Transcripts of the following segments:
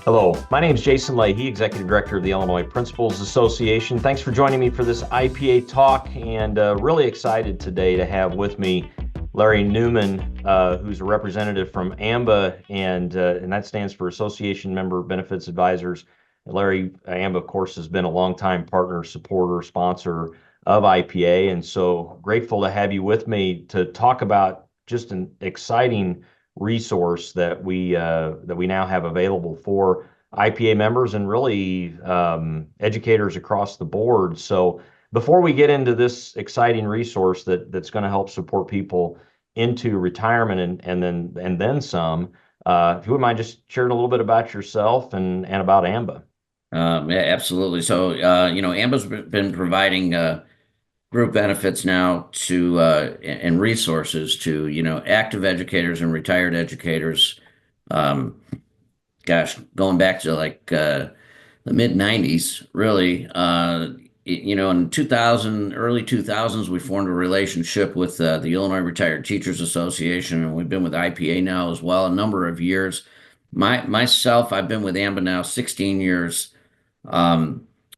Hello, my name is Jason Leahy, Executive Director of the Illinois Principals Association. Thanks for joining me for this IPA talk, and really excited today to have with me Larry Newman, who's a representative from AMBA, and that stands for Association Member Benefits Advisors. Larry, AMBA, of course, has been a longtime partner, supporter, sponsor of IPA, and so grateful to have you with me to talk about just an exciting resource that we now have available for IPA members and really educators across the board. So before we get into this exciting resource that's going to help support people into retirement and then some, if you wouldn't mind just sharing a little bit about yourself and about AMBA. Yeah, absolutely. So, AMBA's been providing group benefits now to and resources to, active educators and retired educators. Um, Going back to the mid 90s, really. In 2000, early 2000s, we formed a relationship with the Illinois Retired Teachers Association, and we've been with IPA now as well a number of years. Myself, I've been with AMBA now 16 years.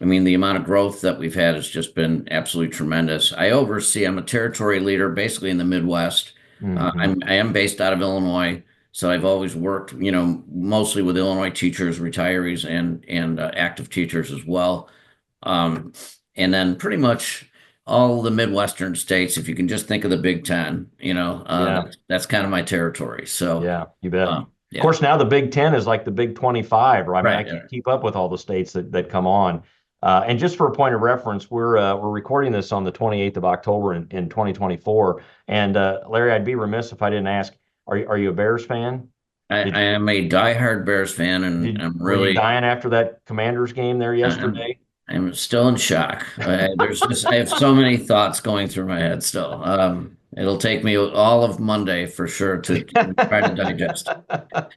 I mean, the amount of growth that we've had has just been absolutely tremendous. I'm a territory leader basically in the Midwest. Hmm. I am based out of Illinois, so I've always worked, mostly with Illinois teachers, retirees, and active teachers as well. Um, and then pretty much all the Midwestern states, if you can just think of the Big Ten, Yeah, that's kind of my territory. So, yeah, you bet. Of yeah, course, now the Big Ten is like the Big 25, right? I mean, I right. can't keep up with all the states that come on. And just for a point of reference, we're recording this on the 28th of October in 2024. And Larry, I'd be remiss if I didn't ask, are you a Bears fan? I Did am a diehard Bears fan, and did I'm were you really dying after that Commanders game there I'm yesterday? I'm still in shock. I have so many thoughts going through my head still. It'll take me all of Monday for sure to try to digest.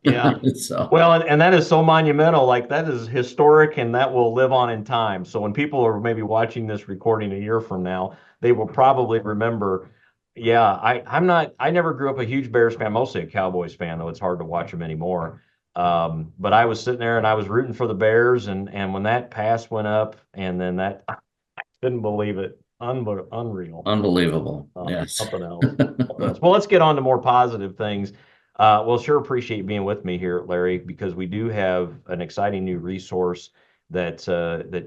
Yeah. So Well, and that is so monumental. Like that is historic and that will live on in time. So when people are maybe watching this recording a year from now, they will probably remember. Yeah, I never grew up a huge Bears fan, mostly a Cowboys fan, though it's hard to watch them anymore. But I was sitting there and I was rooting for the Bears, and when that pass went up, and then that I couldn't believe it. Unreal. unbelievable. Yes. Something else. Something else. Well, let's get on to more positive things. Well, sure appreciate you being with me here, Larry, because we do have an exciting new resource that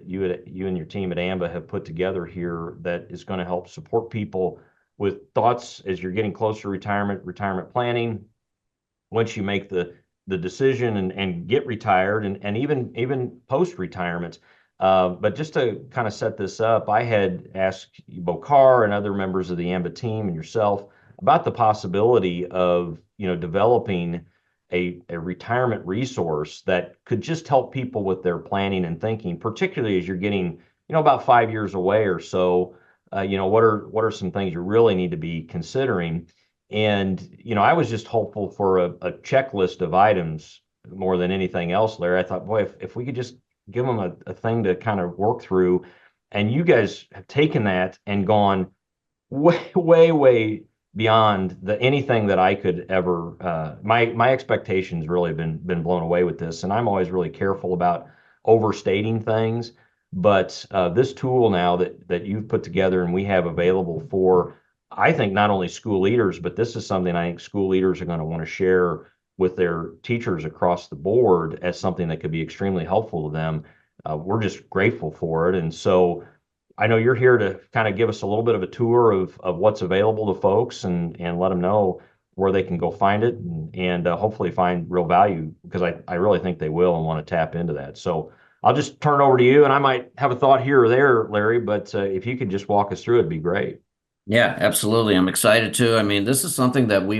you and your team at AMBA have put together here that is going to help support people with thoughts as you're getting closer to retirement planning, once you make the decision and get retired and even post retirement. But just to kind of set this up, I had asked Bokar and other members of the AMBA team and yourself about the possibility of developing a retirement resource that could just help people with their planning and thinking, particularly as you're getting about 5 years away or so. What are some things you really need to be considering? And, I was just hopeful for a checklist of items more than anything else, Larry. I thought, boy, if we could just give them a thing to kind of work through. And you guys have taken that and gone way, way, way beyond anything that I could ever. My expectations really have been blown away with this, and I'm always really careful about overstating things. But this tool now that you've put together and we have available for, I think not only school leaders, but this is something I think school leaders are going to want to share with their teachers across the board as something that could be extremely helpful to them. We're just grateful for it, and so I know you're here to kind of give us a little bit of a tour of what's available to folks and let them know where they can go find it and hopefully find real value because I really think they will and want to tap into that. So I'll just turn it over to you, and I might have a thought here or there, Larry, but if you could just walk us through it, it'd be great. Yeah, absolutely. I'm excited too. I mean, this is something that we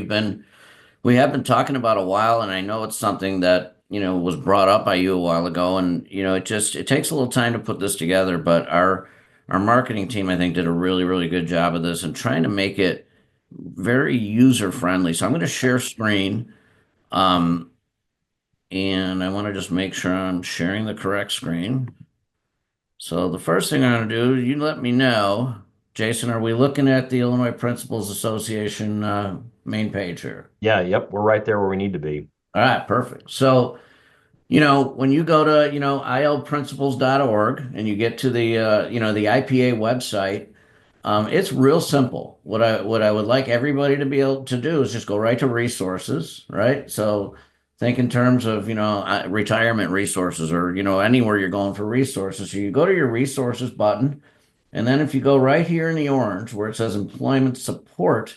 have been talking about a while, and I know it's something that, was brought up by you a while ago, and it takes a little time to put this together, but our marketing team, I think, did a really, really good job of this and trying to make it very user friendly. So I'm going to share screen, um, and I want to just make sure I'm sharing the correct screen. So the first thing I'm going to do, you let me know, Jason, are we looking at the Illinois Principals Association main page here? Yeah, yep, we're right there where we need to be. All right, perfect. So When you go to, ilprinciples.org and you get to the IPA website, it's real simple. What I would like everybody to be able to do is just go right to resources, right? So think in terms of, retirement resources or, anywhere you're going for resources. So you go to your resources button, and then if you go right here in the orange where it says employment support,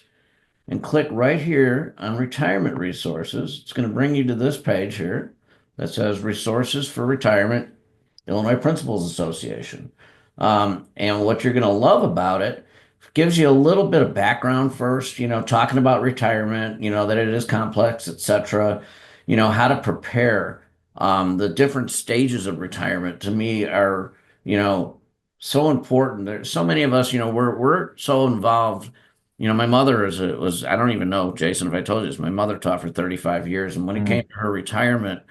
and click right here on retirement resources. It's going to bring you to this page here that says resources for retirement, Illinois Principals Association. And what you're going to love about it gives you a little bit of background first, talking about retirement, that it is complex, etc. How to prepare. The different stages of retirement to me are, you know, so important. There's so many of us, we're so involved. My mother was, I don't even know, Jason, if I told you this, my mother taught for 35 years. And when it came Mm, to her retirement,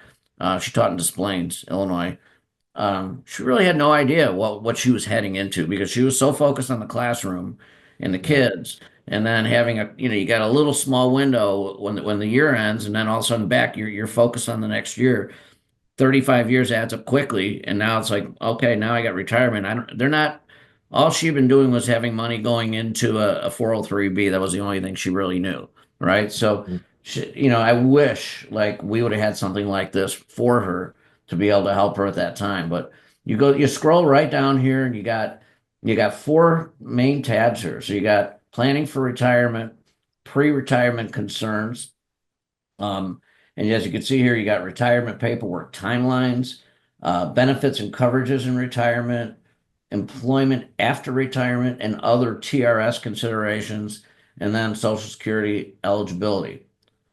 she taught in Des Plaines, Illinois. She really had no idea what she was heading into because she was so focused on the classroom and the yeah. kids, and then having you got a little small window when the year ends, and then all of a sudden back you're focused on the next year. 35 years adds up quickly, and now it's like, okay, now I got retirement. I don't, they're not, all she'd been doing was having money going into a 403B. That was the only thing she really knew, right? So, Mm, I wish like we would have had something like this for her to be able to help her at that time. But you scroll right down here, and you got four main tabs here. So you got planning for retirement, pre-retirement concerns, um, and as you can see here, you got retirement paperwork timelines, benefits and coverages in retirement, employment after retirement, and other TRS considerations, and then Social Security eligibility.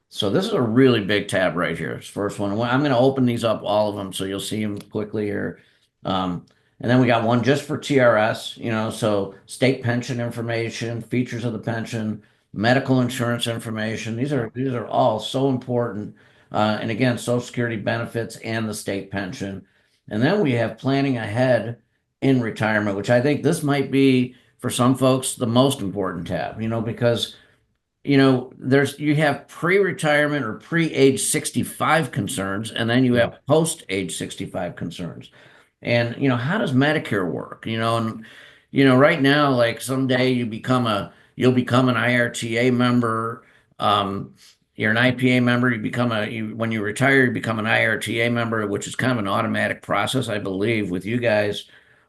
So this is a really big tab right here. This first one. I'm going to open these up, all of them, so you'll see them quickly here. And then we got one just for TRS, so state pension information, features of the pension, medical insurance information. These yeah. are these are all so important. And again, Social Security benefits and the state pension. And then we have planning ahead in retirement, which I think this might be for some folks the most important tab, because you have pre-retirement or pre-age 65 concerns, and then you Yeah. have post-age 65 concerns. And how does Medicare work? And right now, like someday you'll become an IRTA member. You're an IPA member. When you retire, you become an IRTA member, which is kind of an automatic process, I believe, with you guys.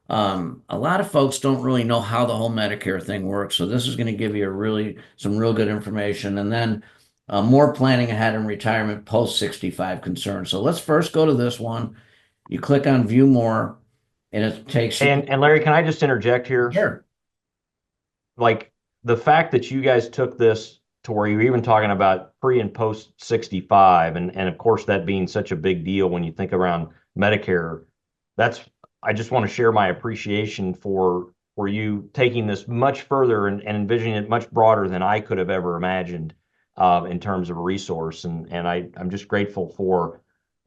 A lot of folks don't really know how the whole Medicare thing works, so this is going to give you some real good information, and then more planning ahead in retirement post 65 concerns. So let's first go to this one. You click on View More, and it takes you. And Larry, can I just interject here? Sure. Like the fact that you guys took this to where you're even talking about pre and post 65, and of course that being such a big deal when you think around Medicare, that's I just want to share my appreciation for you taking this much further and envisioning it much broader than I could have ever imagined in terms of a resource. And I'm just grateful for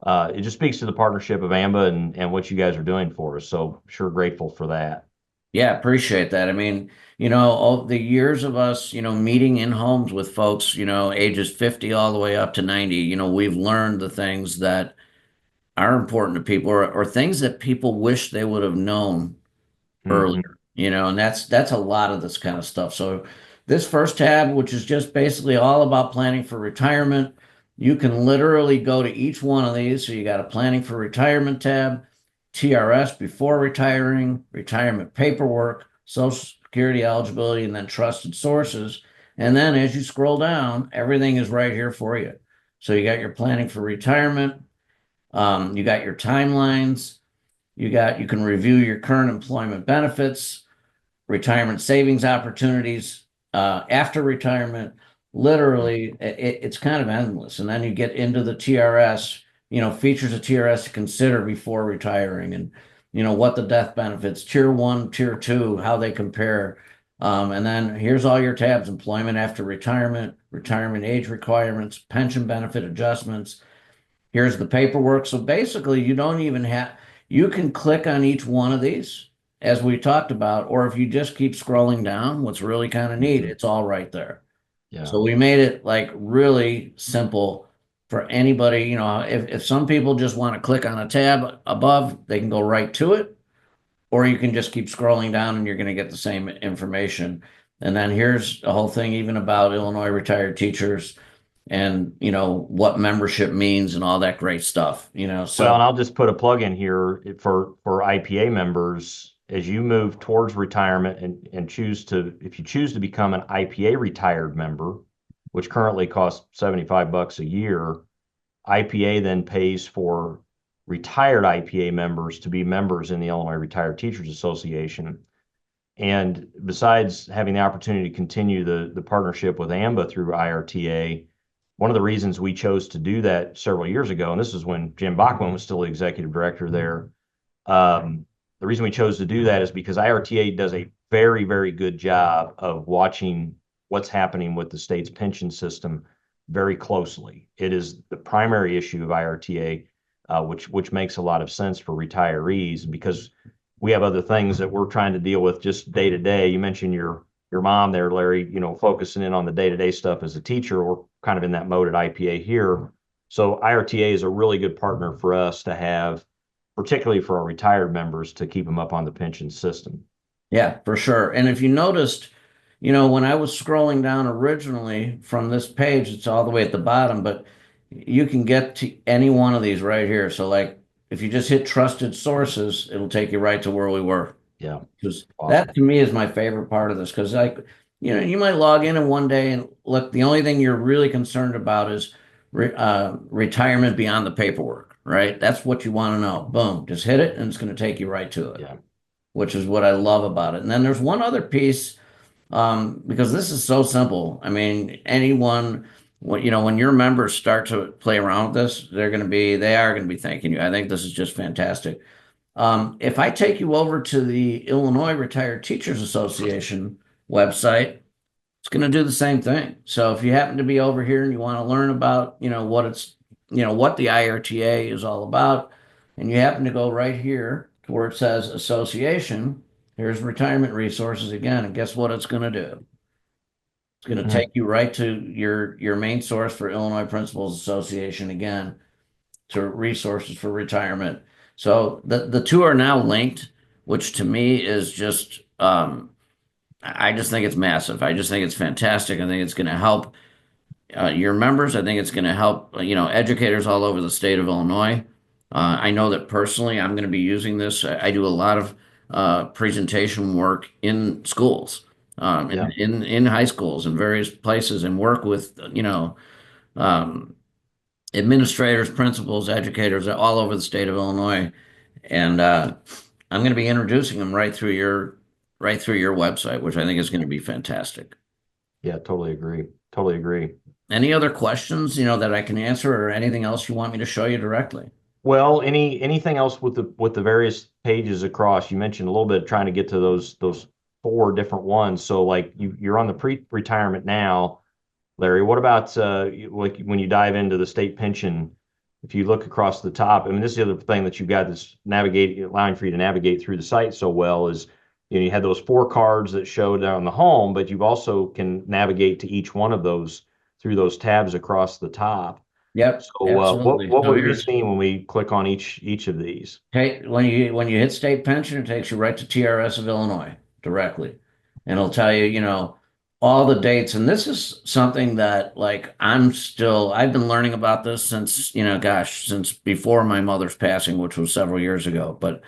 it just speaks to the partnership of AMBA and what you guys are doing for us. So sure grateful for that. Yeah, appreciate that. I mean, all the years of us, meeting in homes with folks, ages 50 all the way up to 90, we've learned the things that are important to people, or things that people wish they would have known Hmm. earlier, and that's a lot of this kind of stuff. So this first tab, which is just basically all about planning for retirement, you can literally go to each one of these. So you got a planning for retirement tab, TRS before retiring, retirement paperwork, Social Security eligibility, and then trusted sources. And then as you scroll down, everything is right here for you. So you got your planning for retirement, you got your timelines, you can review your current employment benefits, retirement savings opportunities after retirement. Literally, it's kind of endless. And then you get into the TRS, features of TRS to consider before retiring, and what the death benefits, tier one, tier two, how they compare. And then here's all your tabs: employment after retirement, retirement age requirements, pension benefit adjustments. Here's the paperwork. So basically, you can click on each one of these as we talked about, or if you just keep scrolling down, what's really kind of neat, Hmm. it's all right there. Yeah. So we made it like really simple for anybody. If some people just want to click on a tab above, they can go right to it, or you can just keep scrolling down and you're going to get the same information. And then here's the whole thing, even about Illinois retired teachers and, what membership means and all that great stuff, Well, so and I'll just put a plug in here for IPA members as you move towards retirement and if you choose to become an IPA retired member, which currently costs $75 a year, IPA then pays for retired IPA members to be members in the Illinois Retired Teachers Association. And besides having the opportunity to continue the partnership with AMBA through IRTA, one of the reasons we chose to do that several years ago, and this is when Jim Bachman was still the executive director there, the reason we chose to do that is because IRTA does a very, very good job of watching what's happening with the state's pension system very closely. It is the primary issue of IRTA, which makes a lot of sense for retirees because we have other things that we're trying to deal with just day to day. You mentioned your mom there, Larry, focusing in on the day to day stuff as a teacher. We're kind of in that mode at IPA here. So IRTA is a really good partner for us to have, particularly for our retired members, to keep them up on the pension system. yeah, for sure. And if you noticed, when I was scrolling down originally from this page, it's all the way at the bottom, but you can get to any one of these right here. So like if you just hit trusted sources, it'll take you right to where we were. Yeah, Because awesome. that to me is my favorite part of this. Because like, you might log in one day and look, the only thing you're really concerned about is retirement beyond the paperwork, right? That's what you want to know. Boom, just hit it and it's going to take you right to it, Yeah. which is what I love about it. And then there's one other piece, because this is so simple. I mean, anyone, when your members start to play around with this, they are going to be thanking you. I think this is just fantastic. If I take you over to the Illinois Retired Teachers Association website, it's going to do the same thing. So if you happen to be over here and you want to learn about, what the IRTA is all about, and you happen to go right here to where it says association, here's retirement resources again, and guess what it's going to do? It's going to Mhm. take you right to your main source for Illinois Principals Association again, to resources for retirement. So the two are now linked, which to me is just I just think it's massive. I just think it's fantastic. I think it's going to help your members. I think it's going to help educators all over the state of Illinois. I know that personally, I'm going to be using this. I do a lot of presentation work in schools, Yeah. in high schools and various places, and work with um, administrators, principals, educators all over the state of Illinois. And I'm going to be introducing them right through your website, which I think is going to be fantastic. Yeah, totally agree. Totally agree. Any other questions, that I can answer, or anything else you want me to show you directly? Well, anything else with the various pages across? You mentioned a little bit trying to get to those four different ones. So like you're on the pre-retirement now, Larry. What about like when you dive into the state pension? If you look across the top, I mean, this is the other thing that you've got this allowing for you to navigate through the site so well is, you had those four cards that show down the home, but you've also can navigate to each one of those through those tabs across the top. Yep, So absolutely. what So would we here's see when we click on each of these? when you hit state pension, it takes you right to TRS of Illinois directly, and it'll tell you, all the dates. And this is something that like I've been learning about this since, gosh, since before my mother's passing, which was several years ago. But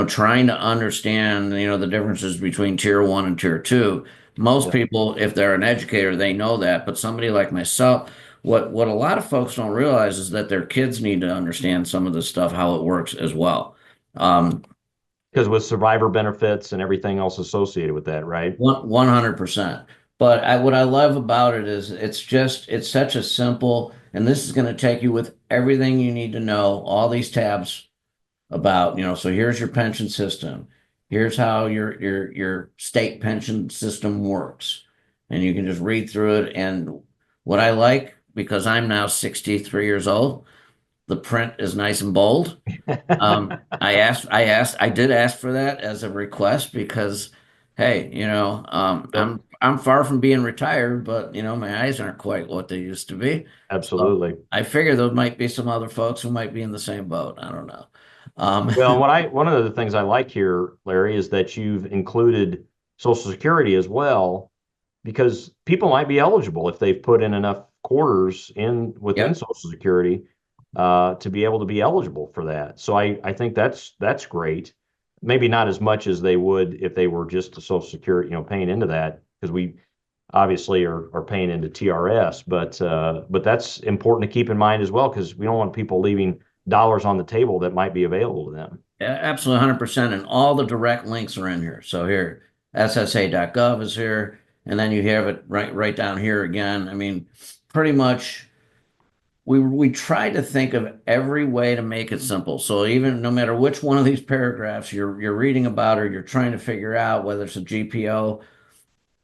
trying to understand, the differences between tier one and tier two. Most Yeah. people, if they're an educator, they know that. But somebody like myself, what a lot of folks don't realize is that their kids need to understand some of this stuff, how it works as well. Um, Because with survivor benefits and everything else associated with that, right? 100%. But what I love about it is it's such a simple, and this is going to take you with everything you need to know, all these tabs about, so here's your pension system. Here's how your state pension system works. And you can just read through it. And what I like, because I'm now 63 years old, the print is nice and bold. I did ask for that as a request because, hey, Yep. I'm far from being retired, but my eyes aren't quite what they used to be. So Absolutely. I figure there might be some other folks who might be in the same boat. I don't know. Um, Well, one of the things I like here, Larry, is that you've included Social Security as well, because people might be eligible if they've put in enough quarters in within yep. Social Security to be able to be eligible for that. So I think that's great. Maybe not as much as they would if they were just to Social Security, paying into that, because we obviously are paying into TRS, but that's important to keep in mind as well, because we don't want people leaving dollars on the table that might be available to them. Absolutely 100%. And all the direct links are in here. So here, SSA.gov is here. And then you have it right down here again. I mean, pretty much we try to think of every way to make it simple. So even no matter which one of these paragraphs you're reading about or you're trying to figure out whether it's a GPO,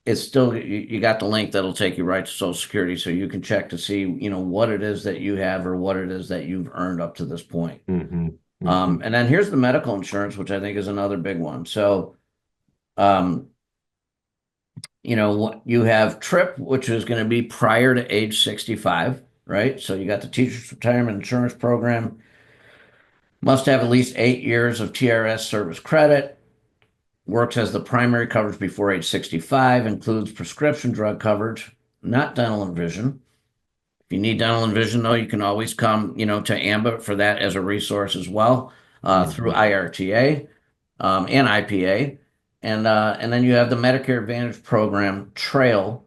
it's still you got the link that'll take you right to Social Security so you can check to see, what it is that you have or what it is that you've earned up to this point. Hmm. Hmm. And then here's the medical insurance, which I think is another big one. So, um, you have TRIP, which is going to be prior to age 65, right? So you got the Teachers Retirement Insurance Program, must have at least 8 years of TRS service credit, works as the primary coverage before age 65, includes prescription drug coverage, not dental and vision. If you need dental and vision, though, you can always come, to AMBA for that as a resource as well through Hmm. IRTA. And IPA. And then you have the Medicare Advantage program Trail,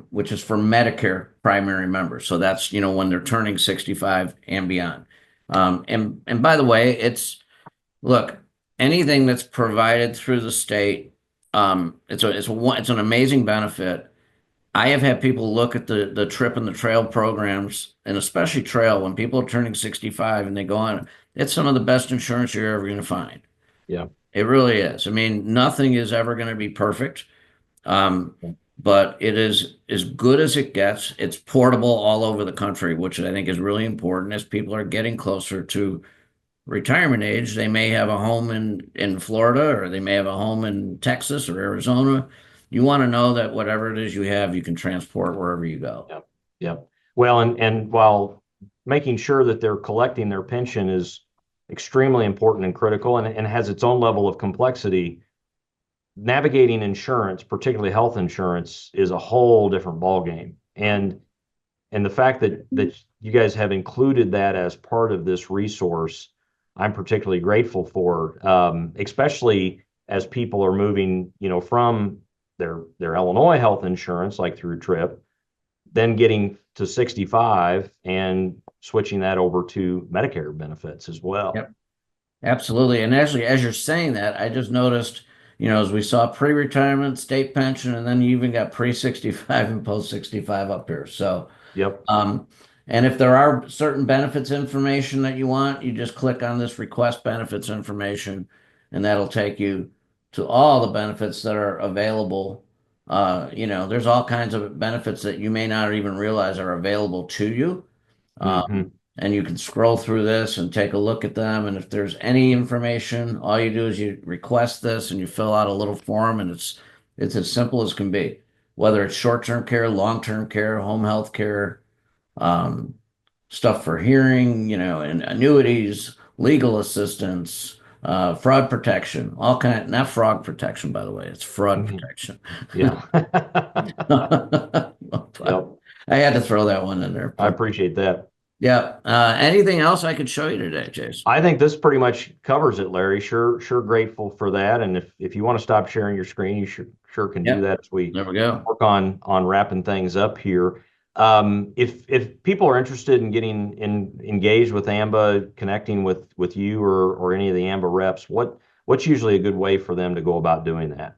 which is for Medicare primary members. So that's, when they're turning 65 and beyond. And by the way, look, anything that's provided through the state, it's an amazing benefit. I have had people look at the trip and the trail programs, and especially trail when people are turning 65 and they go on, it's some of the best insurance you're ever going to find. Yeah. It really is. I mean, nothing is ever going to be perfect, um, but it is as good as it gets. It's portable all over the country, which I think is really important as people are getting closer to retirement age. They may have a home in Florida or they may have a home in Texas or Arizona. You want to know that whatever it is you have, you can transport wherever you go. Yep. Yep. Well, and while making sure that they're collecting their pension is extremely important and critical, and has its own level of complexity, navigating insurance, particularly health insurance, is a whole different ballgame. And the fact that you guys have included that as part of this resource, I'm particularly grateful for, especially as people are moving, from their Illinois health insurance, like through TRIP, then getting to 65 and switching that over to Medicare benefits as well. Yep. Absolutely. And actually, as you're saying that, I just noticed, as we saw pre-retirement, state pension, and then you even got pre-65 and post-65 up here. So, Yep. um, and if there are certain benefits information that you want, you just click on this request benefits information, and that'll take you to all the benefits that are available. There's all kinds of benefits that you may not even realize are available to you. Hmm. And you can scroll through this and take a look at them. And if there's any information, all you do is you request this and you fill out a little form, and it's as simple as can be. Whether it's short-term care, long-term care, home health care, um, stuff for hearing, and annuities, legal assistance, fraud protection, all kind. Not frog protection, by the way. It's fraud Hmm. protection. Yeah. But Yep. I had to throw that one in there. I But appreciate that. yeah. Anything else I could show you today, Jason? I think this pretty much covers it, Larry. Sure grateful for that. And if you want to stop sharing your screen, you sure can do Yep. that as we There we go. work on wrapping things up here. If people are interested in getting engaged with AMBA, connecting with you or any of the AMBA reps, what's usually a good way for them to go about doing that?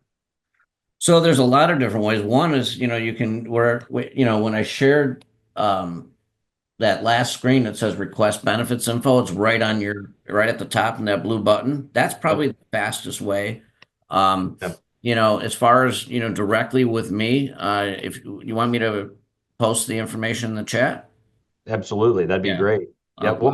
So there's a lot of different ways. One is, you can when I shared that last screen that says request benefits info, it's right at the top in that blue button. That's Yep. probably the fastest way. Um, Yep. as far as, directly with me, if you want me to post the information in the chat. Absolutely. That'd be Yeah. great. Yep. I'll, I'll, We'll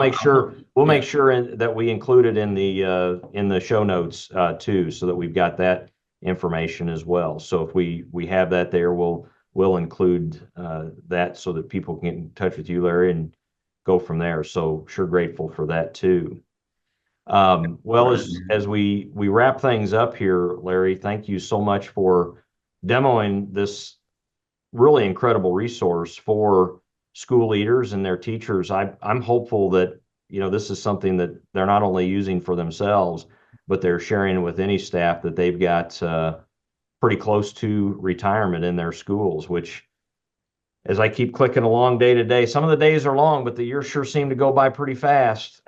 yeah. make sure that we include it in the show notes too, so that we've got that information as well. So if we have that there, we'll include that so that people can get in touch with you, Larry, and go from there. So sure grateful for that too. Well, as we wrap things up here, Larry, thank you so much for demoing this really incredible resource for school leaders and their teachers. I'm hopeful that, this is something that they're not only using for themselves, but they're sharing with any staff that they've got pretty close to retirement in their schools, which, as I keep clicking along day to day, some of the days are long, but the years sure seem to go by pretty fast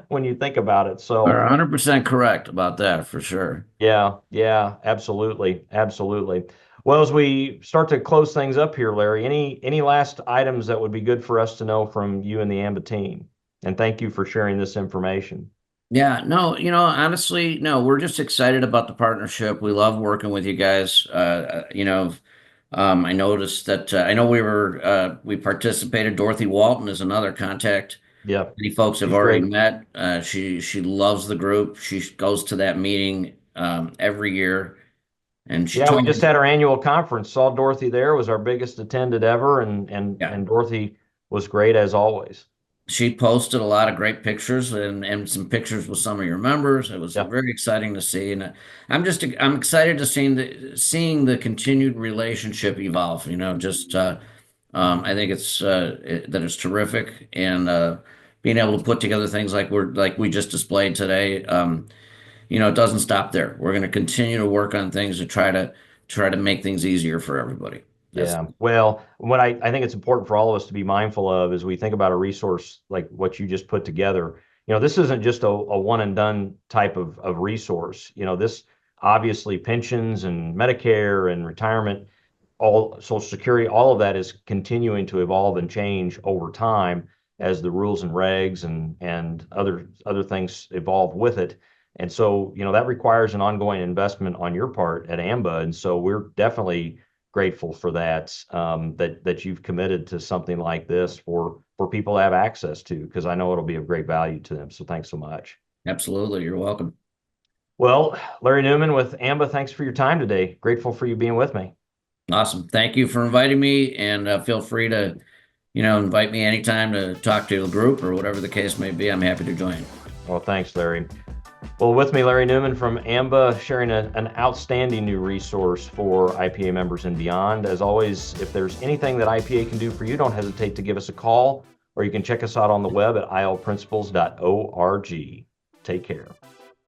when you think about it. You're So 100% correct about that for sure. yeah, absolutely, absolutely. Well, as we start to close things up here, Larry, any last items that would be good for us to know from you and the AMBA team? And thank you for sharing this information. Yeah, no, honestly, no, we're just excited about the partnership. We love working with you guys. I noticed that I know we participated. Dorothy Walton is another contact. Yep, Many folks have she's already great. met. She loves the group. She goes to that meeting every year, and she Yeah, we told just me, had our annual conference. Saw Dorothy there. Was our biggest attended ever, and yeah, Dorothy was great as always. she posted a lot of great pictures and some pictures with some of your members. It was Yep. very exciting to see, and I'm excited to seeing the continued relationship evolve. Just I think that it's terrific, and being able to put together things like we just displayed today. It doesn't stop there. We're going to continue to work on things to try to make things easier for everybody. That's Yeah. Well, what I think it's important for all of us to be mindful of as we think about a resource like what you just put together. This isn't just a one and done type of resource. This obviously pensions and Medicare and retirement, all Social Security, all of that is continuing to evolve and change over time as the rules and regs and other things evolve with it. And so, that requires an ongoing investment on your part at AMBA. And so we're definitely grateful for that, that you've committed to something like this for people to have access to, because I know it'll be of great value to them. So thanks so much. absolutely. You're welcome. Well, Larry Newman with AMBA, thanks for your time today. Grateful for you being with me. Awesome. Thank you for inviting me, and feel free to, invite me anytime to talk to a group or whatever the case may be. I'm happy to join. Well, thanks, Larry. Well, with me, Larry Newman from AMBA, sharing an outstanding new resource for IPA members and beyond. As always, if there's anything that IPA can do for you, don't hesitate to give us a call, or you can check us out on the web at ilprinciples.org. Take care.